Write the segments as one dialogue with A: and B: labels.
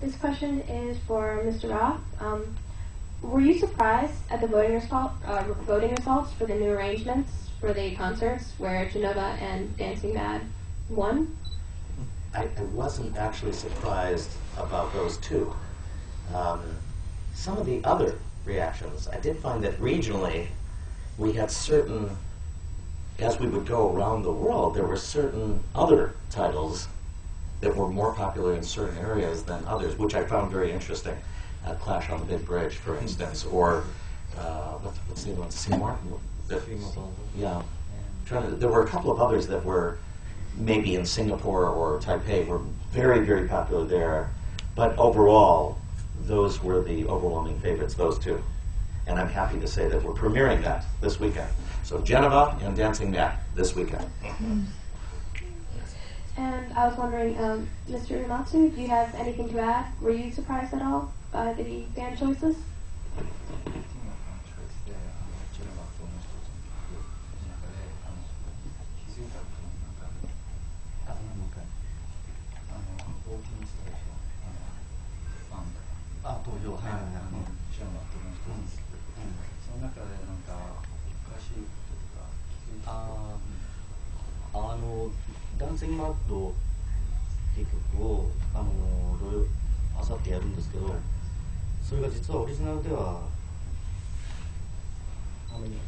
A: This question is for Mr. Roth. Were you surprised at the voting results for the new arrangements for the concerts where Genova and Dancing Mad won?
B: I wasn't actually surprised about those two. Some of the other reactions, I did find that regionally we had certain, as we would go around the world, there were certain other titles that were more popular in certain areas than others, which I found very interesting. Clash on the Big Bridge, for instance, or what's the other one? Seymour? Yeah. There were a couple of others that were maybe in Singapore or Taipei were very, very popular there, but overall, those were the overwhelming favorites, those two. And I'm happy to say that we're premiering that this weekend. So Geneva and Dancing Mad this weekend.
A: And I was wondering, Mr. Uematsu, do you have anything to add? Were you surprised at all by the band choices?
C: Dancing Mad っていう曲をあさってやるんですけど、それが実はオリジナルではhow many?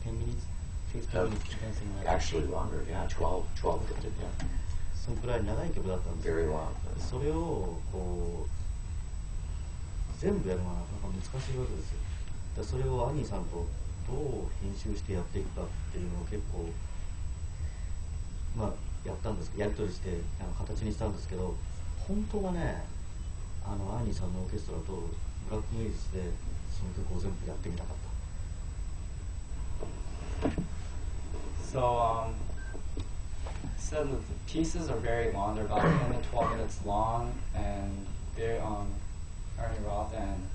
C: 10 minutes? 15 minutes?
B: Actually longer, yeah, 12, 15, yeah.
C: そのくらい長い曲だったんです。
B: Very long.
C: それをこう全部やるのはなかなか難しいわけですよ。それをアニーさんとどう編集してやっていくかっていうのを結構やったんですけど、やり取りして形にしたんですけど、本当はね、アーニーさんのオーケストラとブラックメイズでその曲を全部やってみたかった。
D: So the pieces are very long. They're about 10 to 12 minutes long, and they're Arnie Roth and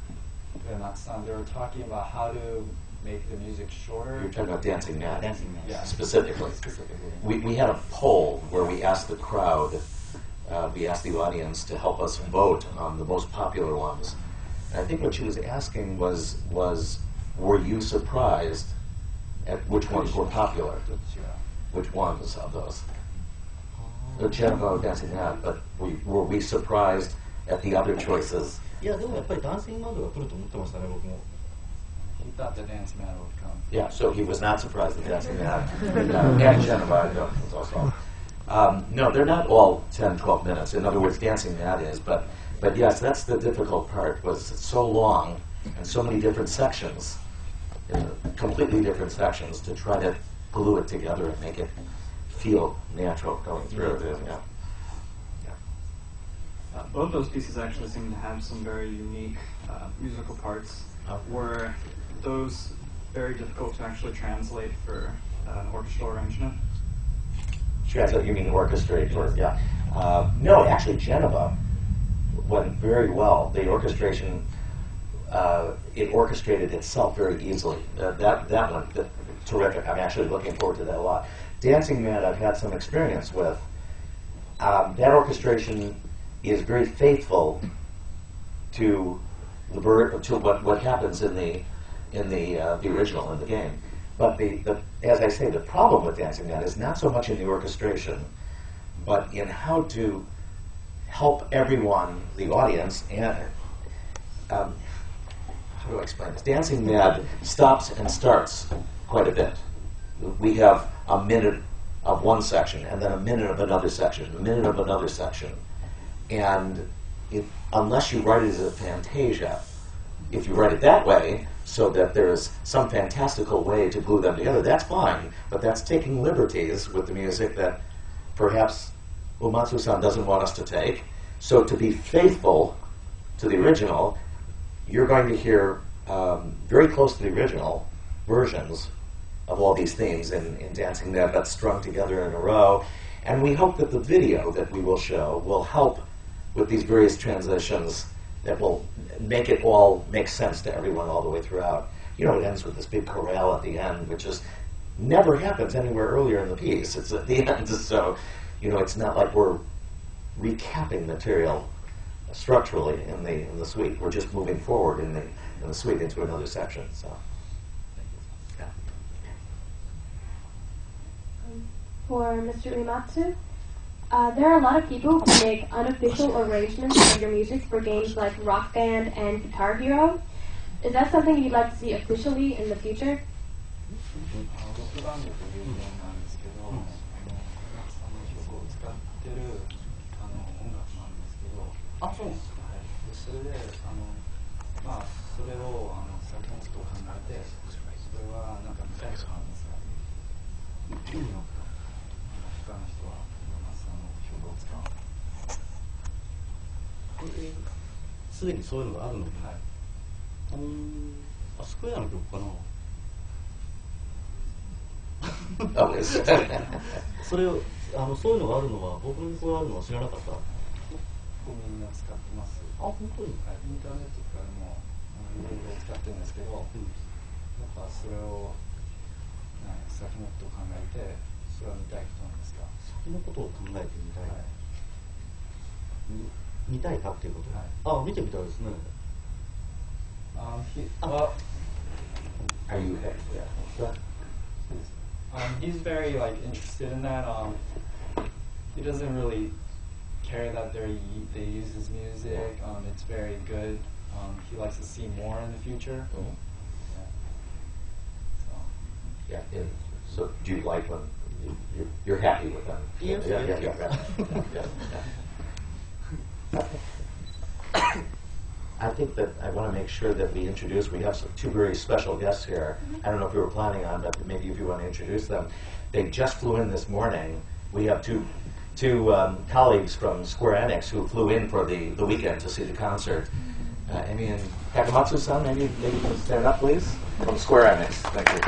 D: Uematsu. They were talking about how to make the music shorter.
B: You're talking about Dancing Mad.
C: Dancing Mad.
D: Yeah.
B: Specifically. We had a poll where we asked the crowd, we asked the audience to help us vote on the most popular ones. And I think what she was asking was were you surprised at which ones were popular? Which ones of those? Geneva, Dancing Mad, but were we surprised at the other choices?
C: いやでもやっぱりダンシングマッドが来ると思ってましたね、僕も。
D: He thought the Dancing Mad would come.
B: Yeah, so he was not surprised at Dancing Mad. And Geneva, no, they're not all 10, 12 minutes. In other words, Dancing Mad is, but yes, that's the difficult part, was it's so long and so many different sections, completely different sections, to try to glue it together and make it feel natural going through it. Yeah.
E: Both those pieces actually seem to have some very unique musical parts. Were those very difficult to actually translate for an orchestral arrangement?
B: Translate, you mean orchestrate? Or, yeah. No, actually, Geneva went very well. The orchestration, it orchestrated itself very easily. That one, terrific. I'm actually looking forward to that a lot. Dancing Mad, I've had some experience with. That orchestration is very faithful to what happens in the original, in the game. But as I say, the problem with Dancing Mad is not so much in the orchestration, but in how to help everyone, the audience, and how do I explain this? Dancing Mad stops and starts quite a bit. We have a minute of one section, and then a minute of another section, a minute of another section. And unless you write it as a fantasia, if you write it that way, so that there's some fantastical way to glue them together, that's fine, but that's taking liberties with the music that perhaps Uematsu-san doesn't want us to take. So to be faithful to the original, you're going to hear very close to the original versions of all these themes in Dancing Mad, but strung together in a row. And we hope that the video that we will show will help with these various transitions that will make it all make sense to everyone all the way throughout. You know, it ends with this big chorale at the end, which just never happens anywhere earlier in the piece. It's at the end, so, you know, it's not like we're recapping material structurally in the suite. We're just moving forward in the suite into another section. So, yeah.
A: For Mr. Uematsu, there are a lot of people who make unofficial arrangements of your music for games like Rock Band and Guitar Hero. Is that something you'd like to see officially in the future?
D: ロックバンドというゲームなんですけど、小松さんの曲を使ってる音楽なんですけど、そうです。はい。でそれでまあそれを先のことを考えて、それはなんか見たいと思うんですが、他の人は小松さんの曲を使う。
C: すでにそういうのがあるので、
D: はい。
C: スクエアの曲かな。それをそういうのがあるのは僕の曲があるのは知らなかった。
D: みんな使ってます。
C: 本当に？
D: はい、インターネットとかでもいろいろ使ってるんですけど、やっぱそれを先のことを考えて、それは見たい人なんですか？
C: 先のことを考えてみたい。
D: はい、
C: 見たいかっていうこと？
D: はい、
C: 見てみたいですね。
B: Are you?
D: He's very interested in that. He doesn't really care that they use his music. It's very good. He likes to see more in the future.
B: Yeah. So do you like when you're happy with them?
C: Yes.
B: Yeah. I think that I want to make sure that we have two very special guests here. I don't know if we were planning on, but maybe if you want to introduce them. They just flew in this morning. We have two colleagues from Square Enix who flew in for the weekend to see the concert. Amy and Takamatsu-san, maybe you can stand up, please, from Square Enix. Thank you.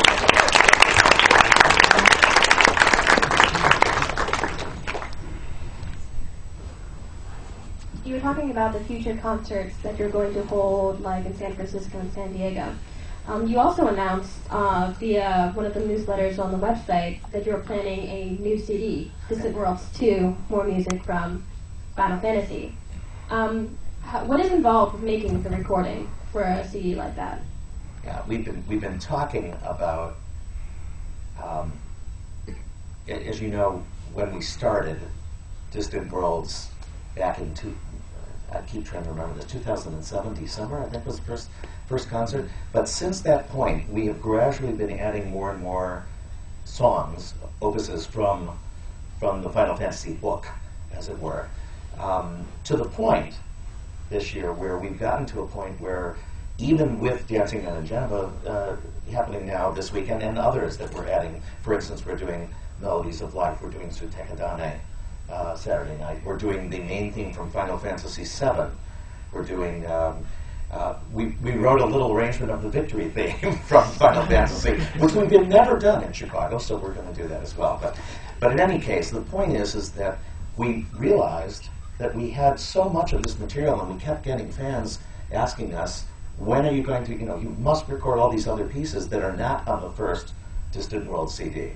A: You were talking about the future concerts that you're going to hold, like in San Francisco and San Diego. You also announced via one of the newsletters on the website that you're planning a new CD, Distant Worlds 2, more music from Final Fantasy. What is involved with making the recording for a CD like that?
B: Yeah, we've been talking about, as you know, when we started Distant Worlds back in I keep trying to remember this, 2007 December, I think was the first concert. But since that point, we have gradually been adding more and more songs, opuses from the Final Fantasy book, as it were, to the point this year where we've gotten to a point where even with Dancing Man and Geneva happening now this weekend and others that we're adding, for instance, we're doing Melodies of Life, we're doing Sutekadane, Saturday night. We're doing the main theme from Final Fantasy VII. We're doing, we wrote a little arrangement of the victory theme from Final Fantasy, which we've never done in Chicago, so we're going to do that as well. But in any case, the point is that we realized that we had so much of this material and we kept getting fans asking us, when are you going to, you must record all these other pieces that are not on the first Distant World CD.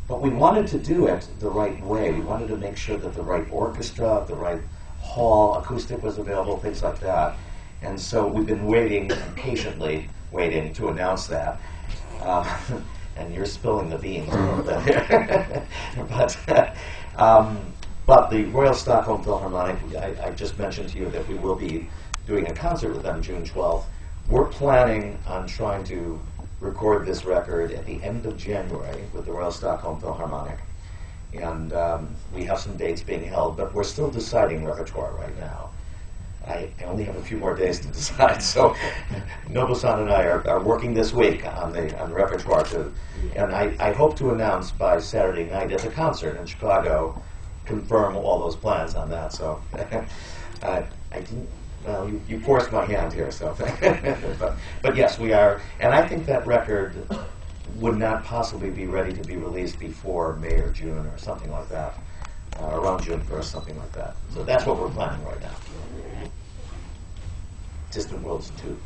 B: But we wanted to do it the right way. We wanted to make sure that the right orchestra, the right hall, acoustic was available, things like that. And so we've been patiently waiting to announce that. And you're spilling the beans a little bit here. But the Royal Stockholm Philharmonic, I just mentioned to you that we will be doing a concert with them June 12th. We're planning on trying to record this record at the end of January with the Royal Stockholm Philharmonic. And we have some dates being held, but we're still deciding repertoire right now. I only have a few more days to decide, so Nobu-san and I are working this week on the repertoire too. And I hope to announce by Saturday night at the concert in Chicago, confirm all those plans on that. So I didn't. Well, you forced my hand here, so. but yes, we are, and I think that record would not possibly be ready to be released before May or June or something like that, around June 1st, something like that. So that's what we're planning right now. Distant Worlds 2.